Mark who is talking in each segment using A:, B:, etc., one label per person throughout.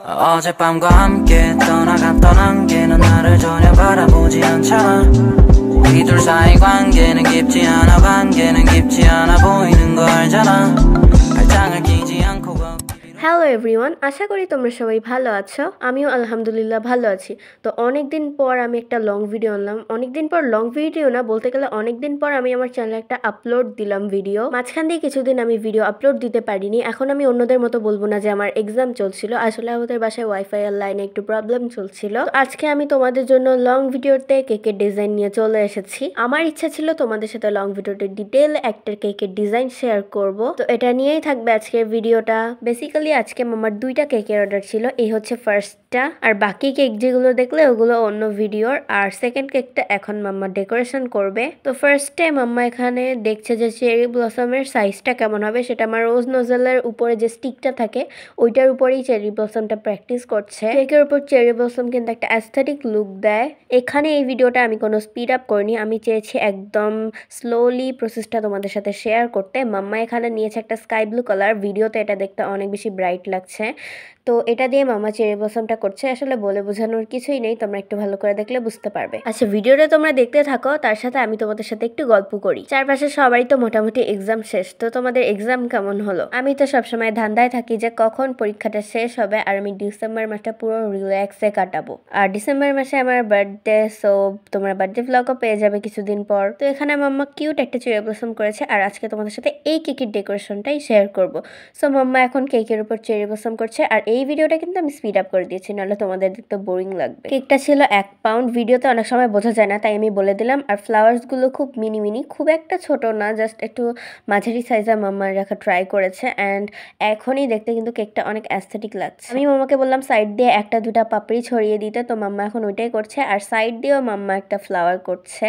A: 어젯밤과 함께 떠나갔던 안개는 나를 전혀 바라보지 않잖아. 우리 둘 사이 관계는 깊지 않아. 관계는 깊지 않아 보이는 거 알잖아. 발장을 끼지 않고
B: hello everyone, আশা করি তোমরা সবাই ভালো আছো। আমিও আলহামদুলিল্লাহ ভালো আছি। তো অনেকদিন পর আমি একটা লং ভিডিও আনলাম। অনেকদিন পর লং ভিডিও না, বলতে গেলে অনেকদিন পর আমি আমার চ্যানেলে একটা আপলোড দিলাম ভিডিও। মাঝখান দিয়ে কিছুদিন আমি ভিডিও আপলোড দিতে পারিনি। এখন আমি অন্যদের মতো বলবো না যে আমার এক্সাম চলছিল, আসলে আমাদের বাসায় ওয়াইফাই এর লাইনে একটু প্রবলেম চলছিল। আজকে আমি তোমাদের জন্য লং ভিডিওতে কেকের ডিজাইন নিয়ে চলে এসেছি। আমার ইচ্ছা ছিল তোমাদের সাথে লং ভিডিওতে ডিটেল একটা কেকের ডিজাইন শেয়ার করব। তো এটা নিয়েই থাকবে আজকের ভিডিওটা। বেসিক্যালি আজকে মামার দুইটা কেকের অর্ডার ছিল। এই হচ্ছে ফার্স্টটা, আর বাকি কেক যেগুলো দেখলে ওগুলো অন্য ভিডিওর। আর সেকেন্ড কেকটা এখন মাম্মা ডেকোরেশন করবে। তো ফার্স্টে মাম্মা এখানে দেখছে যে চেরি ব্লসমের সাইজটা কেমন হবে, সেটা আমার রোজ নোজেলের উপরে যে স্টিকটা থাকে ওইটার উপরেই চেরি ব্লসমটা প্র্যাকটিস করছে। কেকের উপর চেরি ব্লসম কিন্তু একটা অ্যাস্থেটিক লুক দেয়। এখানে এই ভিডিওটা আমি কোনো স্পিড আপ করিনি, আমি চেয়েছি একদম স্লোলি প্রসেসটা তোমাদের সাথে শেয়ার করতে। মাম্মা এখানে নিয়েছে একটা স্কাই ব্লু কালার, ভিডিওতে এটা দেখতে অনেক বেশি ব্রাইট লাগছে। তো এটা দিয়ে মামা চেরি ব্লসমটা করছে। আসলে বলে বোঝানোর কিছুই নেই, তোমরা একটু ভালো করে দেখলে বুঝতে পারবে। আচ্ছা, ভিডিওটা তোমরা দেখতে থাকো, তার সাথে আমি তোমাদের সাথে একটু গল্প করি। চারপাশে সবারই তো মোটামুটি এক্সাম শেষ। তো তোমাদের এক্সাম কেমন হলো? আমি তো সবসময় ধান্দায় থাকি যে কখন পরীক্ষাটা শেষ হবে আর আমি ডিসেম্বর মাসটা পুরো রিল্যাক্সে কাটাবো। আর ডিসেম্বর মাসে আমার বার্থডে, সো তোমরা বার্থডে ভ্লগও পেয়ে যাবে কিছুদিন পর। তো এখানে মাম্মা কিউট একটা চেরি ব্লসম করেছে, আর আজকে তোমাদের সাথে এই কেকের ডেকোরেশনটাই শেয়ার করব। সো মাম্মা এখন কেকের উপর চেরি ব্লসম করছে। আর এই ভিডিওটা কিন্তু আমি স্পিড আপ করে দিয়েছি, নাহলে তোমাদের দেখতে বোরিং লাগবে। কেকটা ছিল 1 পাউন্ড, ভিডিওতে অনেক সময় বোঝা যায় না, তাই আমি বলে দিলাম। আর ফ্লাওয়ার্সগুলো খুব মিনি মিনি, খুব একটা ছোট না, জাস্ট একটু মাঝারি সাইজের মাম্মার রাখা ট্রাই করেছে। অ্যান্ড এখনই দেখতে কিন্তু কেকটা অনেক অ্যাস্থেটিক লাগছে। আমি মামাকে বললাম সাইড দিয়ে 1-2টা পাপড়ি ছড়িয়ে দিতে, তো মাম্মা এখন ওইটাই করছে। আর সাইড দিয়েও মাম্মা একটা ফ্লাওয়ার করছে।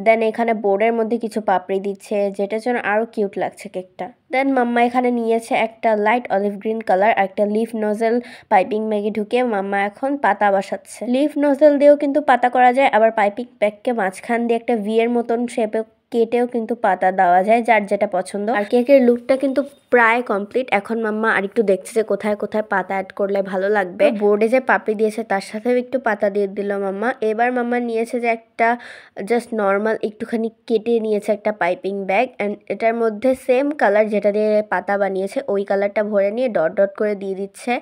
B: দেন এখানে বোর্ডের মধ্যে কিছু পাপড়ি দিচ্ছে, যেটার জন্য আরও কিউট লাগছে কেকটা। দেন মাম্মা এখানে নিয়েছে একটা লাইট অলিভ গ্রিন কালার আর একটা লিফ নোজেল পাইপিং ব্যাগে ঢুকিয়ে মাম্মা এখন পাতা বসাচ্ছে। লিফ নোজেল দিয়েও কিন্তু পাতা করা যায়, আবার পাইপিং ব্যাগকে মাঝখান দিয়ে একটা ভি এর মতন শেপে কেটেও কিন্তু পাতা দেওয়া যায়, যার যেটা পছন্দ। আর কেকের লুকটা কিন্তু প্রায় কমপ্লিট। এখন মাম্মা আরেকটু দেখছে যে কোথায় কোথায় পাতা অ্যাড করলে ভালো লাগবে। বোর্ডে যে পাপড়ি দিয়েছে তার সাথেও একটু পাতা দিয়ে দিল মাম্মা। এবার মাম্মা নিয়েছে যে একটা জাস্ট নর্মাল একটুখানি কেটে নিয়েছে একটা পাইপিং ব্যাগ, অ্যান্ড এটার মধ্যে সেম কালার যেটা দিয়ে পাতা বানিয়েছে ওই কালারটা ভরে নিয়ে ডট ডট করে দিয়ে দিচ্ছে।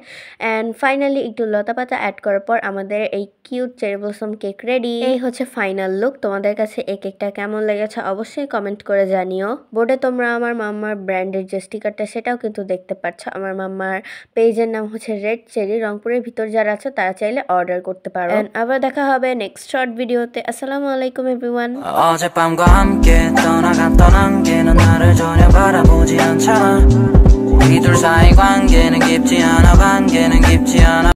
B: অ্যান্ড ফাইনালি একটু লতা পাতা অ্যাড করার পর আমাদের এই cute cherry blossom cake ready. এই হচ্ছে ফাইনাল লুক। তোমাদের কাছে এই কেকটা কেমন লেগেছে অবশ্যই কমেন্ট করে জানিও। বোর্ডে তোমরা আমার মাম্মার ব্র্যান্ডের যে স্টিকারটা সেটাও কিন্তু দেখতে পাচ্ছ। আমার মাম্মার পেজের নাম হচ্ছে রেড চেরি। রংপুরের ভিতর যারা আছে তারা চাইলে অর্ডার করতে পারো। আবার দেখা হবে নেক্সট শর্ট ভিডিওতে। আসসালামু আলাইকুম এভরিওয়ান।
A: 어젯밤과 함께 떠나갔던 안개는 나를 전혀 바라보지 않잖아. 우리 둘 사이 관계는 깊지 않아. 관계는 깊지 않아.